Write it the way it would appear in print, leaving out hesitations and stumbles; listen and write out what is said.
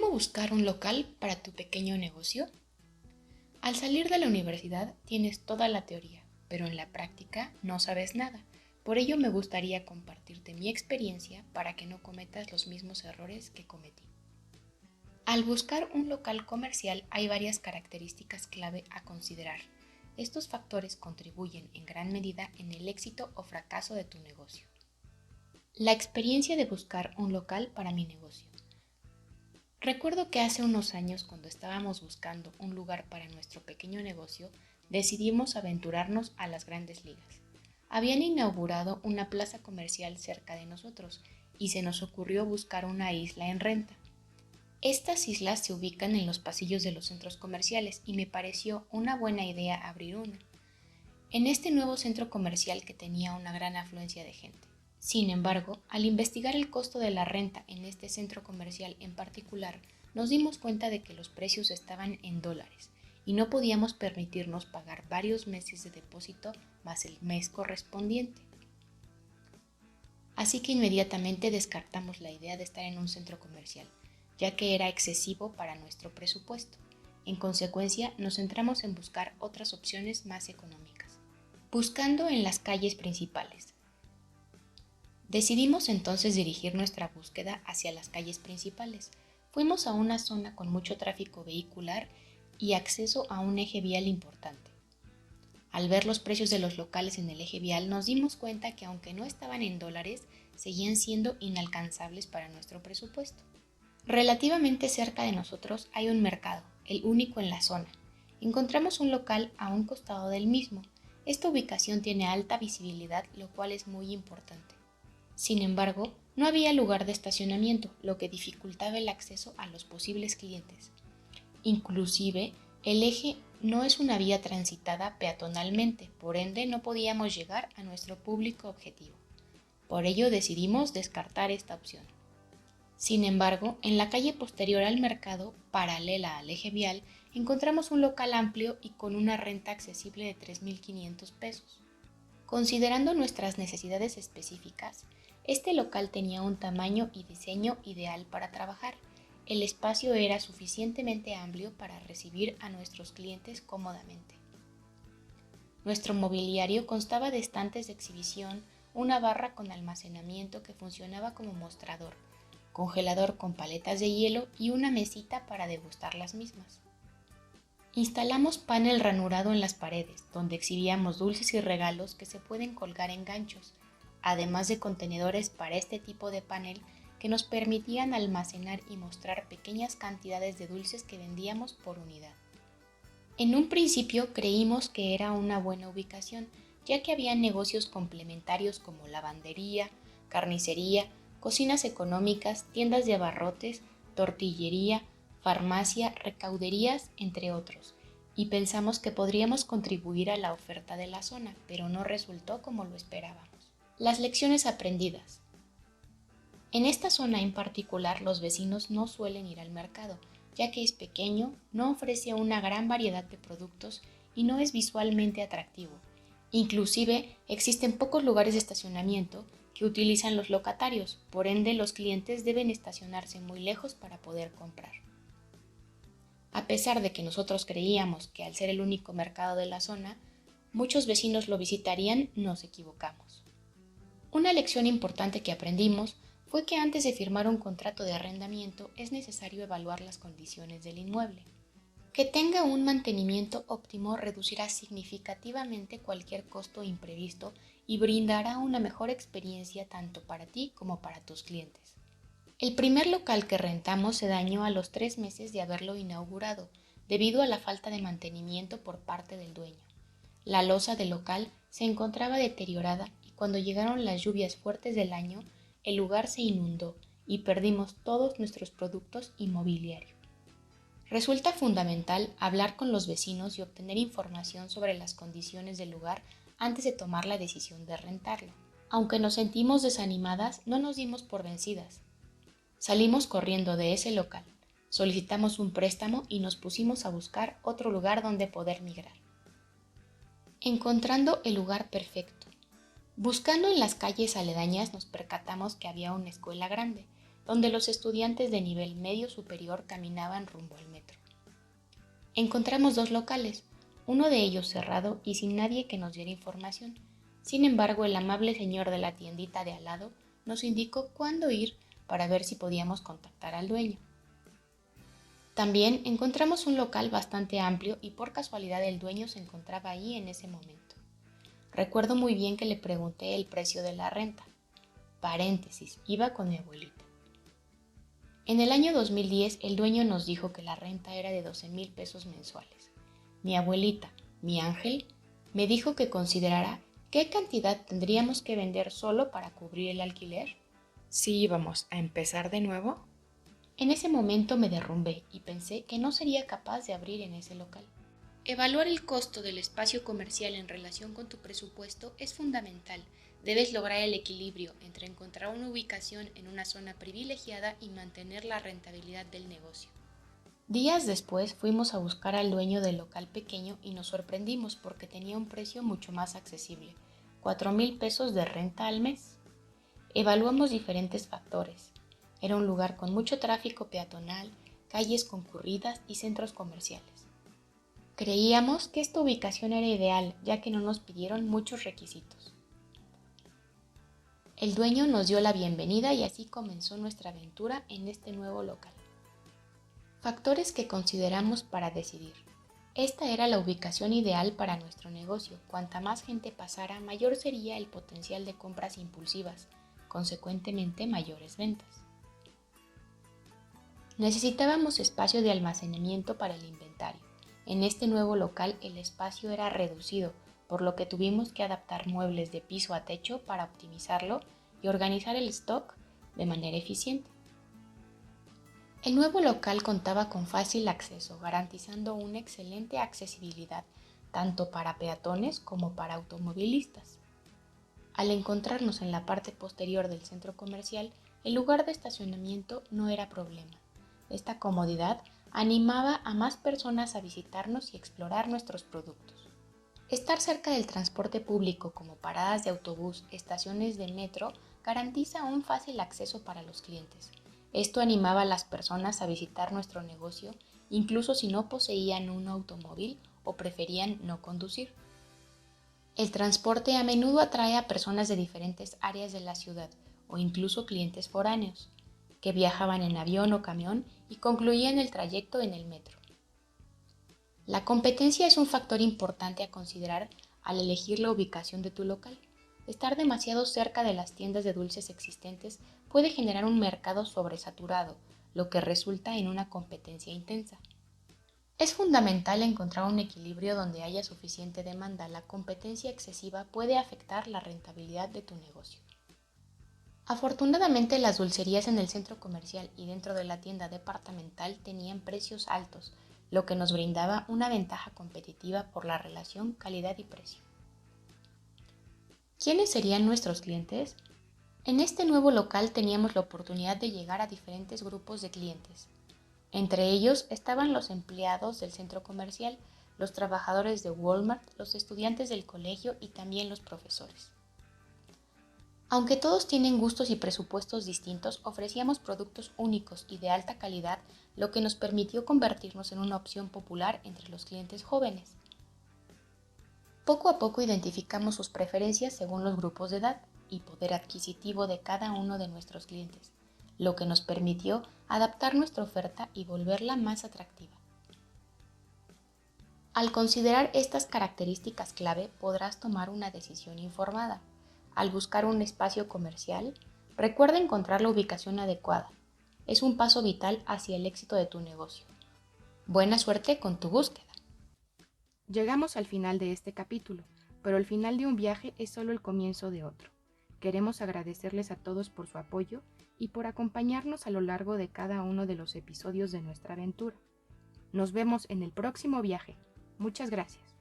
¿Cómo buscar un local para tu pequeño negocio? Al salir de la universidad tienes toda la teoría, pero en la práctica no sabes nada. Por ello me gustaría compartirte mi experiencia para que no cometas los mismos errores que cometí. Al buscar un local comercial hay varias características clave a considerar. Estos factores contribuyen en gran medida en el éxito o fracaso de tu negocio. La experiencia de buscar un local para mi negocio. Recuerdo que hace unos años, cuando estábamos buscando un lugar para nuestro pequeño negocio, decidimos aventurarnos a las grandes ligas. Habían inaugurado una plaza comercial cerca de nosotros y se nos ocurrió buscar una isla en renta. Estas islas se ubican en los pasillos de los centros comerciales y me pareció una buena idea abrir una, en este nuevo centro comercial que tenía una gran afluencia de gente. Sin embargo, al investigar el costo de la renta en este centro comercial en particular, nos dimos cuenta de que los precios estaban en dólares y no podíamos permitirnos pagar varios meses de depósito más el mes correspondiente. Así que inmediatamente descartamos la idea de estar en un centro comercial, ya que era excesivo para nuestro presupuesto. En consecuencia, nos centramos en buscar otras opciones más económicas. Buscando en las calles principales. Decidimos entonces dirigir nuestra búsqueda hacia las calles principales. Fuimos a una zona con mucho tráfico vehicular y acceso a un eje vial importante. Al ver los precios de los locales en el eje vial, nos dimos cuenta que aunque no estaban en dólares, seguían siendo inalcanzables para nuestro presupuesto. Relativamente cerca de nosotros hay un mercado, el único en la zona. Encontramos un local a un costado del mismo. Esta ubicación tiene alta visibilidad, lo cual es muy importante. Sin embargo, no había lugar de estacionamiento, lo que dificultaba el acceso a los posibles clientes. Inclusive, el eje no es una vía transitada peatonalmente, por ende no podíamos llegar a nuestro público objetivo. Por ello decidimos descartar esta opción. Sin embargo, en la calle posterior al mercado, paralela al eje vial, encontramos un local amplio y con una renta accesible de 3.500 pesos. Considerando nuestras necesidades específicas, este local tenía un tamaño y diseño ideal para trabajar. El espacio era suficientemente amplio para recibir a nuestros clientes cómodamente. Nuestro mobiliario constaba de estantes de exhibición, una barra con almacenamiento que funcionaba como mostrador, congelador con paletas de hielo y una mesita para degustar las mismas. Instalamos panel ranurado en las paredes, donde exhibíamos dulces y regalos que se pueden colgar en ganchos, además de contenedores para este tipo de panel que nos permitían almacenar y mostrar pequeñas cantidades de dulces que vendíamos por unidad. En un principio creímos que era una buena ubicación, ya que había negocios complementarios como lavandería, carnicería, cocinas económicas, tiendas de abarrotes, tortillería, farmacia, recauderías, entre otros, y pensamos que podríamos contribuir a la oferta de la zona, pero no resultó como lo esperábamos. Las lecciones aprendidas. En esta zona en particular los vecinos no suelen ir al mercado, ya que es pequeño, no ofrece una gran variedad de productos y no es visualmente atractivo. Inclusive existen pocos lugares de estacionamiento que utilizan los locatarios, por ende los clientes deben estacionarse muy lejos para poder comprar. A pesar de que nosotros creíamos que al ser el único mercado de la zona, muchos vecinos lo visitarían, nos equivocamos. Una lección importante que aprendimos fue que antes de firmar un contrato de arrendamiento es necesario evaluar las condiciones del inmueble. Que tenga un mantenimiento óptimo reducirá significativamente cualquier costo imprevisto y brindará una mejor experiencia tanto para ti como para tus clientes. El primer local que rentamos se dañó a los 3 meses de haberlo inaugurado, debido a la falta de mantenimiento por parte del dueño. La losa del local se encontraba deteriorada y cuando llegaron las lluvias fuertes del año, el lugar se inundó y perdimos todos nuestros productos y mobiliario. Resulta fundamental hablar con los vecinos y obtener información sobre las condiciones del lugar antes de tomar la decisión de rentarlo. Aunque nos sentimos desanimadas, no nos dimos por vencidas. Salimos corriendo de ese local, solicitamos un préstamo y nos pusimos a buscar otro lugar donde poder migrar. Encontrando el lugar perfecto. Buscando en las calles aledañas nos percatamos que había una escuela grande, donde los estudiantes de nivel medio superior caminaban rumbo al metro. Encontramos 2 locales, uno de ellos cerrado y sin nadie que nos diera información. Sin embargo, el amable señor de la tiendita de al lado nos indicó cuándo ir para ver si podíamos contactar al dueño. También encontramos un local bastante amplio y por casualidad el dueño se encontraba ahí en ese momento. Recuerdo muy bien que le pregunté el precio de la renta. Paréntesis, iba con mi abuelita. En el año 2010 el dueño nos dijo que la renta era de 12,000 pesos mensuales. Mi abuelita, mi ángel, me dijo que considerara qué cantidad tendríamos que vender solo para cubrir el alquiler. Si íbamos a empezar de nuevo, En ese momento me derrumbé y pensé que no sería capaz de abrir en ese local. Evaluar el costo del espacio comercial en relación con tu presupuesto es fundamental. Debes lograr el equilibrio entre encontrar una ubicación en una zona privilegiada y mantener la rentabilidad del negocio. Días después fuimos a buscar al dueño del local pequeño y nos sorprendimos porque tenía un precio mucho más accesible, 4,000 pesos de renta al mes. Evaluamos diferentes factores. Era un lugar con mucho tráfico peatonal, calles concurridas y centros comerciales. Creíamos que esta ubicación era ideal, ya que no nos pidieron muchos requisitos. El dueño nos dio la bienvenida y así comenzó nuestra aventura en este nuevo local. Factores que consideramos para decidir. Esta era la ubicación ideal para nuestro negocio. Cuanta más gente pasara, mayor sería el potencial de compras impulsivas, consecuentemente mayores ventas. Necesitábamos espacio de almacenamiento para el inventario. En este nuevo local el espacio era reducido, por lo que tuvimos que adaptar muebles de piso a techo para optimizarlo y organizar el stock de manera eficiente. El nuevo local contaba con fácil acceso, garantizando una excelente accesibilidad tanto para peatones como para automovilistas. Al encontrarnos en la parte posterior del centro comercial, el lugar de estacionamiento no era problema. Esta comodidad animaba a más personas a visitarnos y explorar nuestros productos. Estar cerca del transporte público como paradas de autobús, estaciones de metro, garantiza un fácil acceso para los clientes. Esto animaba a las personas a visitar nuestro negocio, incluso si no poseían un automóvil o preferían no conducir. El transporte a menudo atrae a personas de diferentes áreas de la ciudad o incluso clientes foráneos, que viajaban en avión o camión y concluían el trayecto en el metro. La competencia es un factor importante a considerar al elegir la ubicación de tu local. Estar demasiado cerca de las tiendas de dulces existentes puede generar un mercado sobresaturado, lo que resulta en una competencia intensa. Es fundamental encontrar un equilibrio donde haya suficiente demanda. La competencia excesiva puede afectar la rentabilidad de tu negocio. Afortunadamente, las dulcerías en el centro comercial y dentro de la tienda departamental tenían precios altos, lo que nos brindaba una ventaja competitiva por la relación calidad y precio. ¿Quiénes serían nuestros clientes? En este nuevo local teníamos la oportunidad de llegar a diferentes grupos de clientes. Entre ellos estaban los empleados del centro comercial, los trabajadores de Walmart, los estudiantes del colegio y también los profesores. Aunque todos tienen gustos y presupuestos distintos, ofrecíamos productos únicos y de alta calidad, lo que nos permitió convertirnos en una opción popular entre los clientes jóvenes. Poco a poco identificamos sus preferencias según los grupos de edad y poder adquisitivo de cada uno de nuestros clientes, lo que nos permitió adaptar nuestra oferta y volverla más atractiva. Al considerar estas características clave, podrás tomar una decisión informada. Al buscar un espacio comercial, recuerda encontrar la ubicación adecuada. Es un paso vital hacia el éxito de tu negocio. Buena suerte con tu búsqueda. llegamos al final de este capítulo, pero el final de un viaje es solo el comienzo de otro. Queremos agradecerles a todos por su apoyo y por acompañarnos a lo largo de cada uno de los episodios de nuestra aventura. Nos vemos en el próximo viaje. Muchas gracias.